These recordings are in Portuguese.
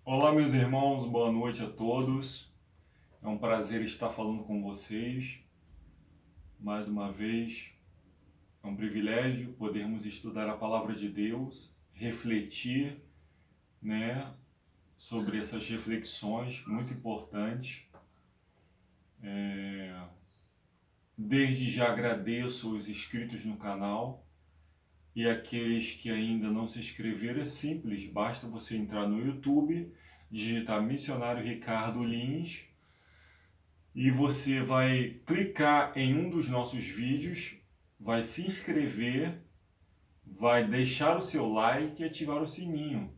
Olá, meus irmãos, boa noite a todos. É um prazer estar falando com vocês mais uma vez. É um privilégio podermos estudar a palavra de Deus, refletir, né, sobre essas reflexões muito importantes. Desde já agradeço os inscritos no canal e aqueles que ainda não se inscreveram. É simples, basta você entrar no YouTube, digitar Missionário Ricardo Lins e você vai clicar em um dos nossos vídeos, vai se inscrever, vai deixar o seu like e ativar o sininho.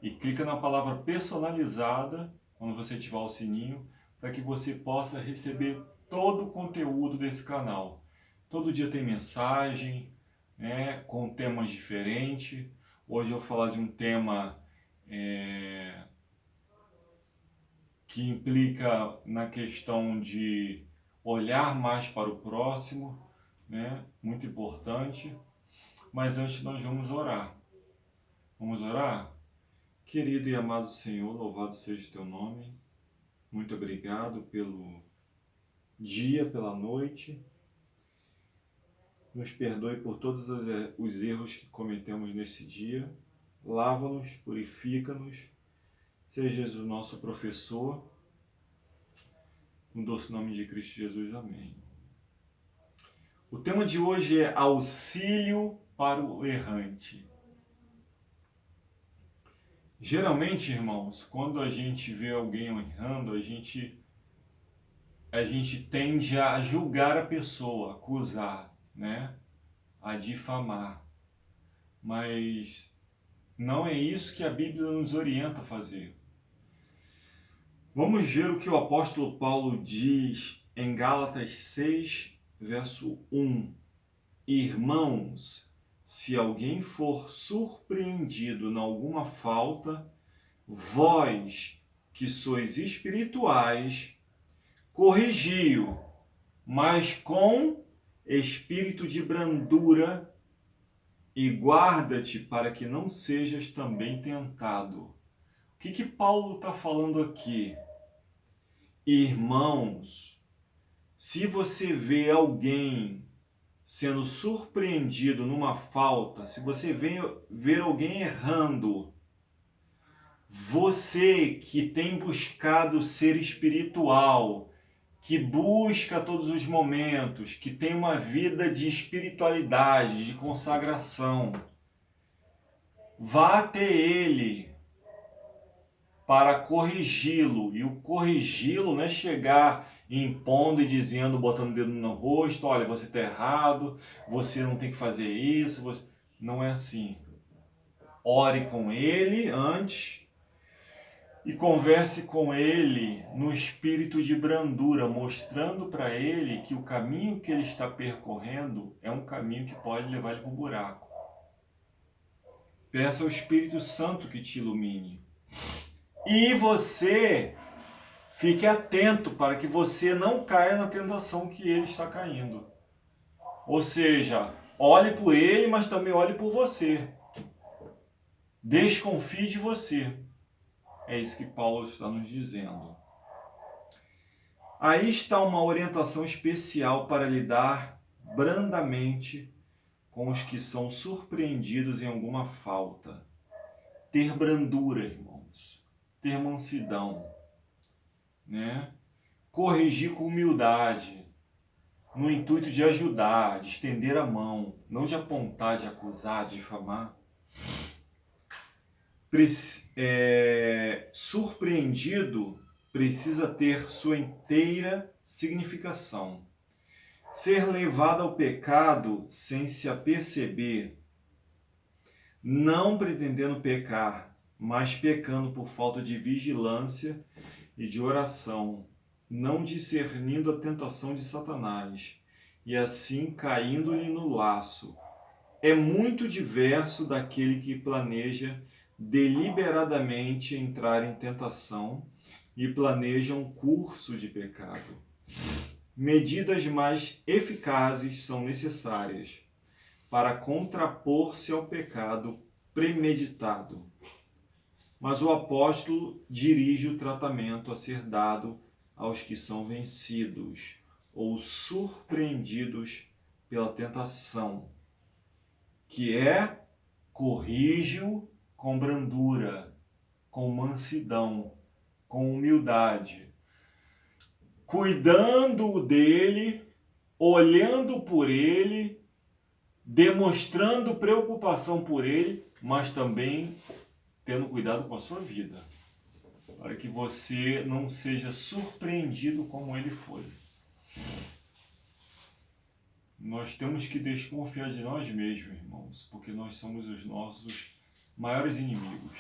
E clica na palavra personalizada quando você ativar o sininho, para que você possa receber todo o conteúdo desse canal. Todo dia tem mensagem, né, com temas diferentes. Hoje eu vou falar de um tema que implica na questão de olhar mais para o próximo, né? Muito importante. Mas antes nós vamos orar. Vamos orar? Querido e amado Senhor, louvado seja o teu nome. Muito obrigado pelo dia, pela noite. Nos perdoe por todos os erros que cometemos nesse dia. Lava-nos, purifica-nos. Sejas o nosso professor. No doce nome de Cristo Jesus. Amém. O tema de hoje é auxílio para o errante. Geralmente, irmãos, quando a gente vê alguém errando, a gente tende a julgar a pessoa, acusar, né? A difamar. Mas não é isso que a Bíblia nos orienta a fazer. Vamos ver o que o apóstolo Paulo diz em Gálatas 6, verso 1. Irmãos, se alguém for surpreendido em alguma falta, vós, que sois espirituais, corrigi-o, mas com espírito de brandura, e guarda-te para que não sejas também tentado. O que Paulo está falando aqui? Irmãos, se você vê alguém sendo surpreendido numa falta, se você ver alguém errando, você que tem buscado ser espiritual, que busca todos os momentos, que tem uma vida de espiritualidade, de consagração, vá até ele para corrigi-lo. E o corrigi-lo não é chegar impondo e dizendo, botando o dedo no rosto, olha, você está errado, você não tem que fazer isso. Não é assim. Ore com ele antes e converse com ele no espírito de brandura, mostrando para ele que o caminho que ele está percorrendo é um caminho que pode levar ele para o buraco. Peça ao Espírito Santo que te ilumine. E você fique atento para que você não caia na tentação que ele está caindo. Ou seja, olhe por ele, mas também olhe por você. Desconfie de você. É isso que Paulo está nos dizendo. Aí está uma orientação especial para lidar brandamente com os que são surpreendidos em alguma falta. Ter brandura, irmãos. Ter mansidão, né? Corrigir com humildade, no intuito de ajudar, de estender a mão, não de apontar, de acusar, de difamar. Surpreendido precisa ter sua inteira significação. Ser levado ao pecado sem se aperceber, não pretendendo pecar, mas pecando por falta de vigilância e de oração, não discernindo a tentação de Satanás, e assim caindo-lhe no laço. É muito diverso daquele que planeja deliberadamente entrar em tentação e planeja um curso de pecado. Medidas mais eficazes são necessárias para contrapor-se ao pecado premeditado. Mas o apóstolo dirige o tratamento a ser dado aos que são vencidos ou surpreendidos pela tentação, que é corrige-o com brandura, com mansidão, com humildade, cuidando dele, olhando por ele, demonstrando preocupação por ele, mas também tendo cuidado com a sua vida, para que você não seja surpreendido como ele foi. Nós temos que desconfiar de nós mesmos, irmãos, porque nós somos os nossos maiores inimigos.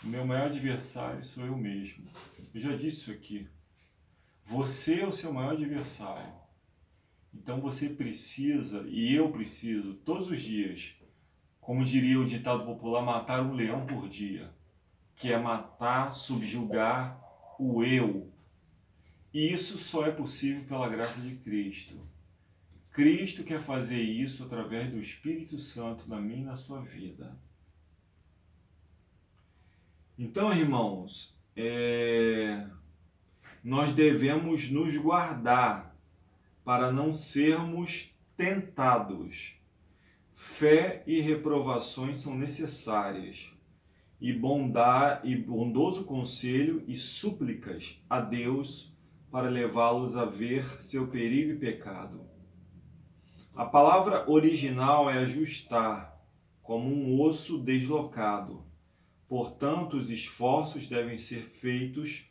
O meu maior adversário sou eu mesmo. Eu já disse isso aqui. Você é o seu maior adversário. Então você precisa, e eu preciso, todos os dias, como diria o ditado popular, matar um leão por dia, que é matar, subjugar o eu. E isso só é possível pela graça de Cristo. Cristo quer fazer isso através do Espírito Santo na minha e na sua vida. Então, irmãos, nós devemos nos guardar para não sermos tentados. Fé e reprovações são necessárias, e bondoso conselho e súplicas a Deus para levá-los a ver seu perigo e pecado. A palavra original é ajustar, como um osso deslocado. Portanto, os esforços devem ser feitos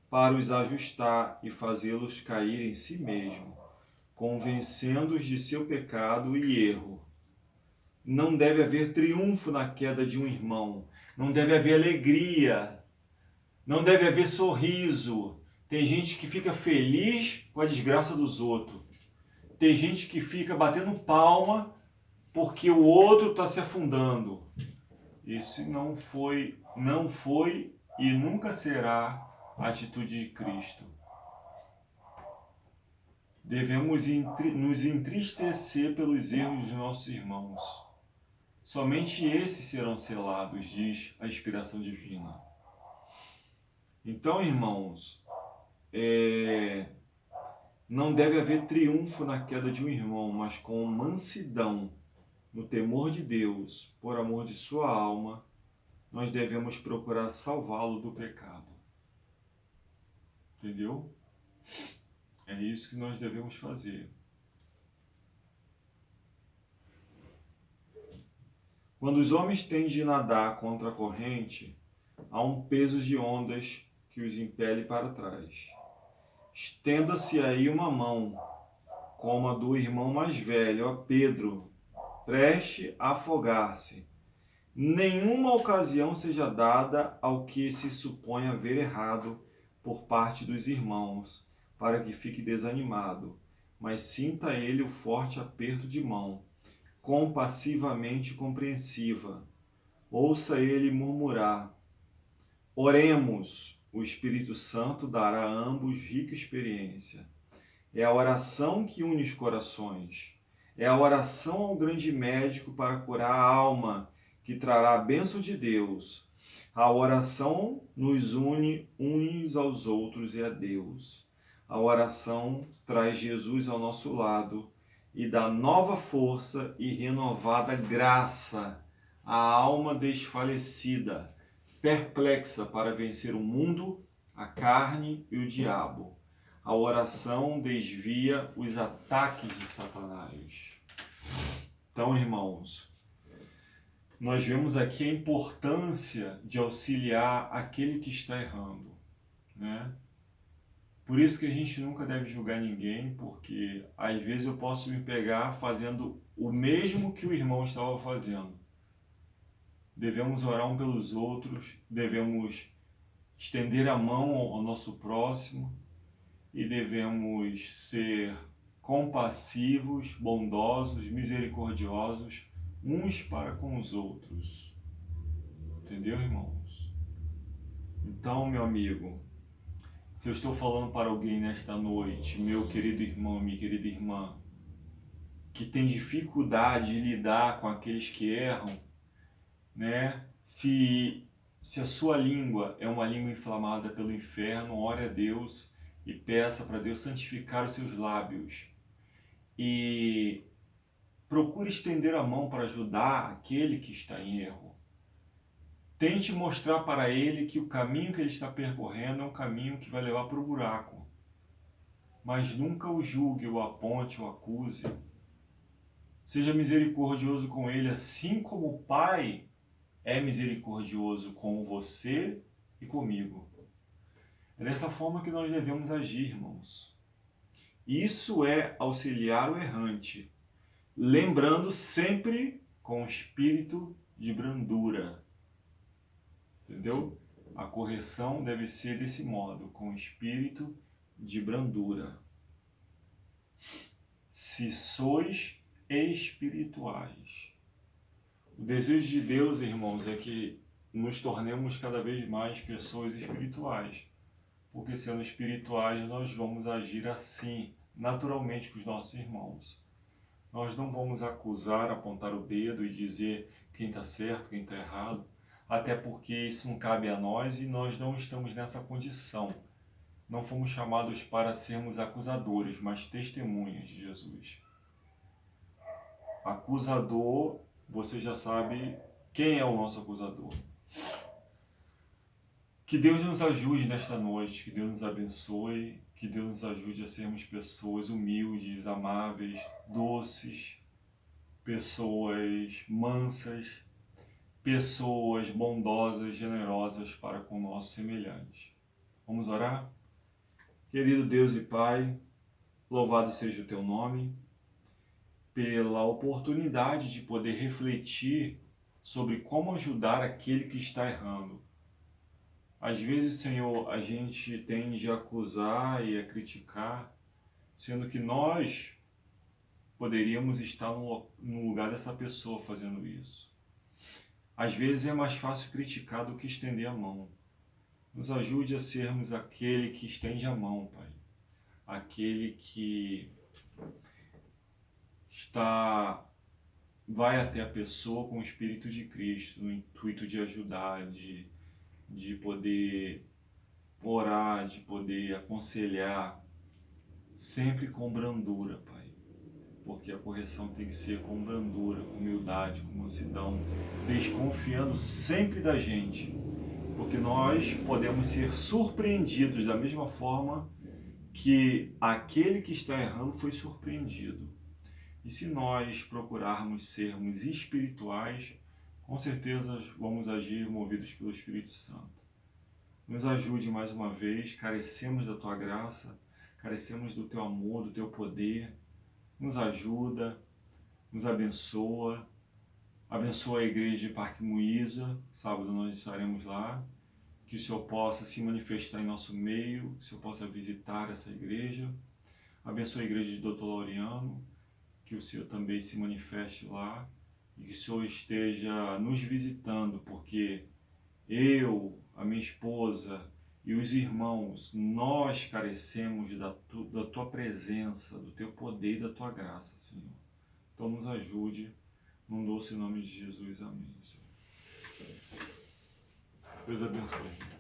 para os ajustar e fazê-los cair em si mesmo, convencendo-os de seu pecado e erro. Não deve haver triunfo na queda de um irmão, não deve haver alegria, não deve haver sorriso. Tem gente que fica feliz com a desgraça dos outros. Tem gente que fica batendo palma porque o outro está se afundando. Isso não foi e nunca será a atitude de Cristo. Devemos nos entristecer pelos erros dos nossos irmãos. Somente esses serão selados, diz a inspiração divina. Então, irmãos, não deve haver triunfo na queda de um irmão, mas com mansidão, no temor de Deus, por amor de sua alma, nós devemos procurar salvá-lo do pecado. Entendeu? É isso que nós devemos fazer. Quando os homens têm de nadar contra a corrente, há um peso de ondas que os impele para trás. Estenda-se aí uma mão, como a do irmão mais velho, a Pedro, preste a afogar-se. Nenhuma ocasião seja dada ao que se supõe haver errado por parte dos irmãos, para que fique desanimado, mas sinta ele o forte aperto de mão, compassivamente compreensiva. Ouça ele murmurar. Oremos, o Espírito Santo dará a ambos rica experiência. É a oração que une os corações. É a oração ao grande médico para curar a alma, que trará a bênção de Deus. A oração nos une uns aos outros e a Deus. A oração traz Jesus ao nosso lado e dá nova força e renovada graça à alma desfalecida, perplexa para vencer o mundo, a carne e o diabo. A oração desvia os ataques de Satanás. Então, irmãos, nós vemos aqui a importância de auxiliar aquele que está errando, né? Por isso que a gente nunca deve julgar ninguém, porque às vezes eu posso me pegar fazendo o mesmo que o irmão estava fazendo. Devemos orar um pelos outros, devemos estender a mão ao nosso próximo e devemos ser compassivos, bondosos, misericordiosos uns para com os outros. Entendeu, irmãos? Então, meu amigo, se eu estou falando para alguém nesta noite, meu querido irmão, minha querida irmã, que tem dificuldade de lidar com aqueles que erram, né? Se Se a sua língua é uma língua inflamada pelo inferno, ore a Deus e peça para Deus santificar os seus lábios. E procure estender a mão para ajudar aquele que está em erro. Tente mostrar para ele que o caminho que ele está percorrendo é um caminho que vai levar para o buraco. Mas nunca o julgue, o aponte, o acuse. Seja misericordioso com ele, assim como o Pai é misericordioso com você e comigo. É dessa forma que nós devemos agir, irmãos. Isso é auxiliar o errante, lembrando sempre com espírito de brandura. Entendeu? A correção deve ser desse modo, com espírito de brandura. Se sois espirituais. O desejo de Deus, irmãos, é que nos tornemos cada vez mais pessoas espirituais. Porque sendo espirituais, nós vamos agir assim, naturalmente, com os nossos irmãos. Nós não vamos acusar, apontar o dedo e dizer quem está certo, quem está errado, até porque isso não cabe a nós e nós não estamos nessa condição. Não fomos chamados para sermos acusadores, mas testemunhas de Jesus. Acusador, você já sabe quem é o nosso acusador. Que Deus nos ajude nesta noite, que Deus nos abençoe, que Deus nos ajude a sermos pessoas humildes, amáveis, doces, pessoas mansas, pessoas bondosas, generosas para com nossos semelhantes. Vamos orar? Querido Deus e Pai, louvado seja o Teu nome, pela oportunidade de poder refletir sobre como ajudar aquele que está errando. Às vezes, Senhor, a gente tende a acusar e a criticar, sendo que nós poderíamos estar no lugar dessa pessoa fazendo isso. Às vezes é mais fácil criticar do que estender a mão. Nos ajude a sermos aquele que estende a mão, Pai. Aquele que vai até a pessoa com o Espírito de Cristo, no intuito de ajudar, de poder orar, de poder aconselhar, sempre com brandura, Pai. Porque a correção tem que ser com brandura, com humildade, com mansidão, desconfiando sempre da gente. Porque nós podemos ser surpreendidos da mesma forma que aquele que está errando foi surpreendido. E se nós procurarmos sermos espirituais, com certeza vamos agir movidos pelo Espírito Santo. Nos ajude mais uma vez, carecemos da Tua graça, carecemos do Teu amor, do Teu poder. Nos ajuda, nos abençoa. Abençoa a igreja de Parque Muíza, sábado nós estaremos lá. Que o Senhor possa se manifestar em nosso meio, que o Senhor possa visitar essa igreja. Abençoa a igreja de Dr. Laureano, que o Senhor também se manifeste lá e que o Senhor esteja nos visitando, porque eu, a minha esposa e os irmãos, nós carecemos da Tua presença, do Teu poder e da Tua graça, Senhor. Então nos ajude, no doce nome de Jesus. Amém, Senhor. Deus abençoe.